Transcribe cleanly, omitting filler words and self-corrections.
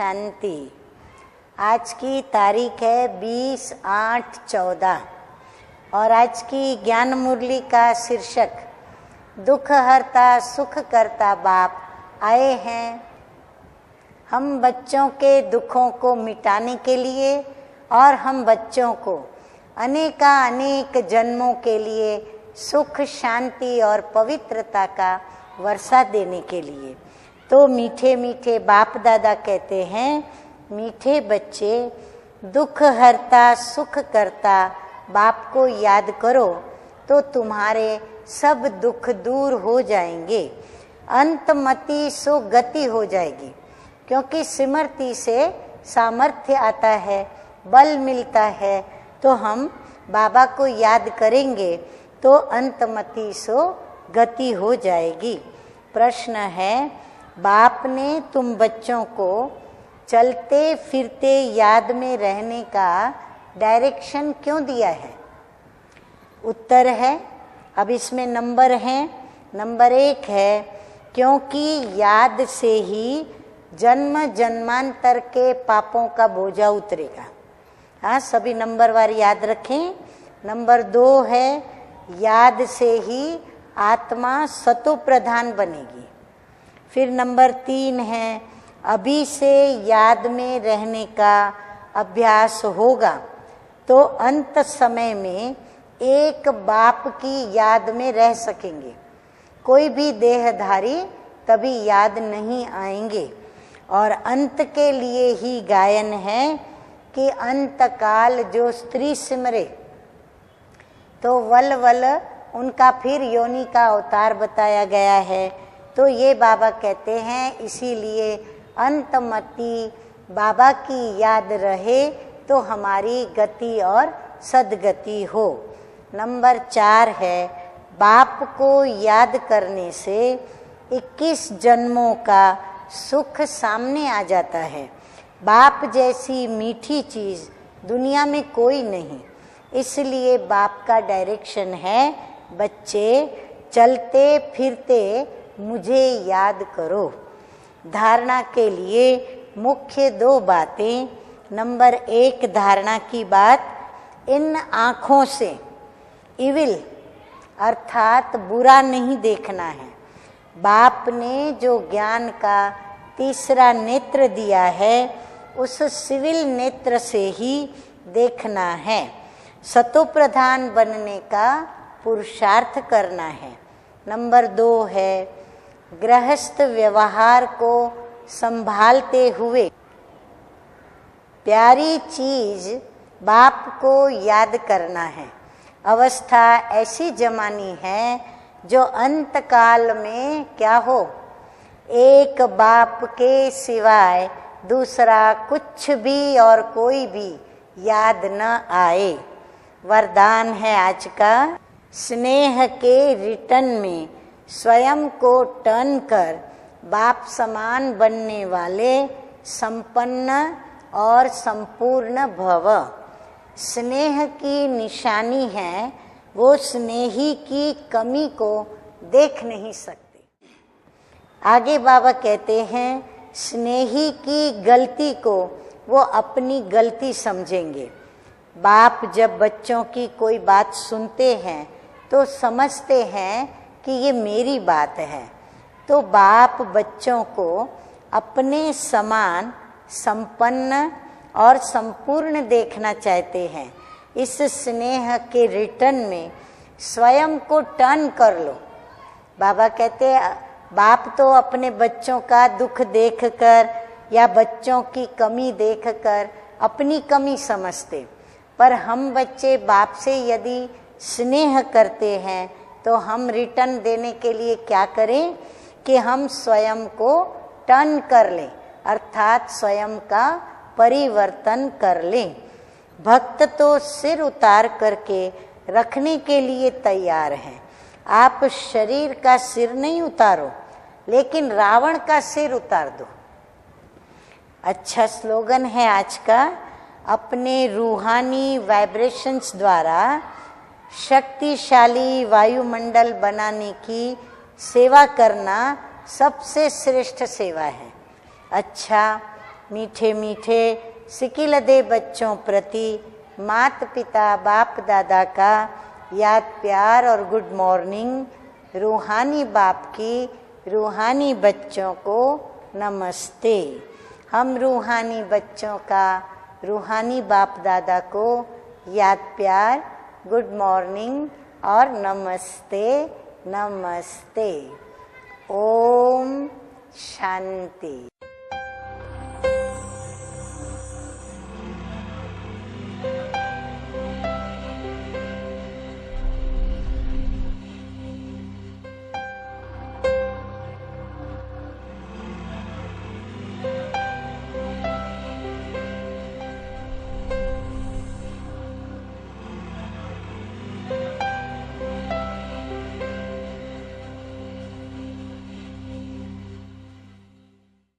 शांति। आज की तारीख है 20/8/14 और आज की ज्ञान मुरली का शीर्षक दुख हरता सुख करता बाप आए हैं। हम बच्चों के दुखों को मिटाने के लिए और हम बच्चों को अनेक जन्मों के लिए सुख शांति और पवित्रता का वर्षा देने के लिए। तो मीठे मीठे बाप दादा कहते हैं, मीठे बच्चे दुख हरता सुख करता बाप को याद करो तो तुम्हारे सब दुख दूर हो जाएंगे। अंतमति सो गति हो जाएगी, क्योंकि सिमरती से सामर्थ्य आता है, बल मिलता है। तो हम बाबा को याद करेंगे तो अंतमति सो गति हो जाएगी। प्रश्न है, बाप ने तुम बच्चों को चलते फिरते याद में रहने का डायरेक्शन क्यों दिया है? उत्तर है, अब इसमें नंबर हैं। नंबर 1 है, क्योंकि याद से ही जन्म जन्मांतर के पापों का बोझा उतरेगा। हाँ, सभी नंबर वार याद रखें। नंबर 2 है, याद से ही आत्मा सतो प्रधान बनेगी। फिर नंबर 3 है, अभी से याद में रहने का अभ्यास होगा तो अंत समय में एक बाप की याद में रह सकेंगे। कोई भी देहधारी तभी याद नहीं आएंगे। और अंत के लिए ही गायन है कि अंतकाल जो स्त्री सिमरे, तो वल वल उनका फिर योनि का अवतार बताया गया है। तो ये बाबा कहते हैं, इसीलिए अंतमति बाबा की याद रहे तो हमारी गति और सदगति हो। नंबर 4 है, बाप को याद करने से 21 जन्मों का सुख सामने आ जाता है। बाप जैसी मीठी चीज दुनिया में कोई नहीं। इसलिए बाप का डायरेक्शन है, बच्चे चलते फिरते मुझे याद करो। धारणा के लिए मुख्य 2 बातें। नंबर 1 धारणा की बात, इन आँखों से इविल अर्थात बुरा नहीं देखना है। बाप ने जो ज्ञान का तीसरा नेत्र दिया है, उस सिविल नेत्र से ही देखना है। सतो प्रधान बनने का पुरुषार्थ करना है। नंबर 2 है, गृहस्थ व्यवहार को संभालते हुए प्यारी चीज बाप को याद करना है। अवस्था ऐसी जमानी है जो अंतकाल में क्या हो, एक बाप के सिवाय दूसरा कुछ भी और कोई भी याद न आए। वरदान है आज का, स्नेह के रिटर्न में स्वयं को टर्न कर बाप समान बनने वाले संपन्न और संपूर्ण भव। स्नेह की निशानी है, वो स्नेही की कमी को देख नहीं सकते। आगे बाबा कहते हैं, स्नेही की गलती को वो अपनी गलती समझेंगे। बाप जब बच्चों की कोई बात सुनते हैं तो समझते हैं कि ये मेरी बात है। तो बाप बच्चों को अपने समान संपन्न और संपूर्ण देखना चाहते हैं। इस स्नेह के रिटर्न में स्वयं को टर्न कर लो। बाबा कहते हैं, बाप तो अपने बच्चों का दुख देखकर या बच्चों की कमी देखकर अपनी कमी समझते, पर हम बच्चे बाप से यदि स्नेह करते हैं तो हम रिटर्न देने के लिए क्या करें कि हम स्वयं को टर्न कर लें, अर्थात स्वयं का परिवर्तन कर लें। भक्त तो सिर उतार करके रखने के लिए तैयार हैं। आप शरीर का सिर नहीं उतारो, लेकिन रावण का सिर उतार दो। अच्छा स्लोगन है आज का, अपने रूहानी वाइब्रेशंस द्वारा शक्तिशाली वायुमंडल बनाने की सेवा करना सबसे श्रेष्ठ सेवा है। अच्छा, मीठे मीठे सिकिलदे बच्चों प्रति माता पिता बाप दादा का याद प्यार और गुड मॉर्निंग। रूहानी बाप की रूहानी बच्चों को नमस्ते। हम रूहानी बच्चों का रूहानी बाप दादा को याद प्यार, गुड मॉर्निंग और नमस्ते नमस्ते। ओम शांति।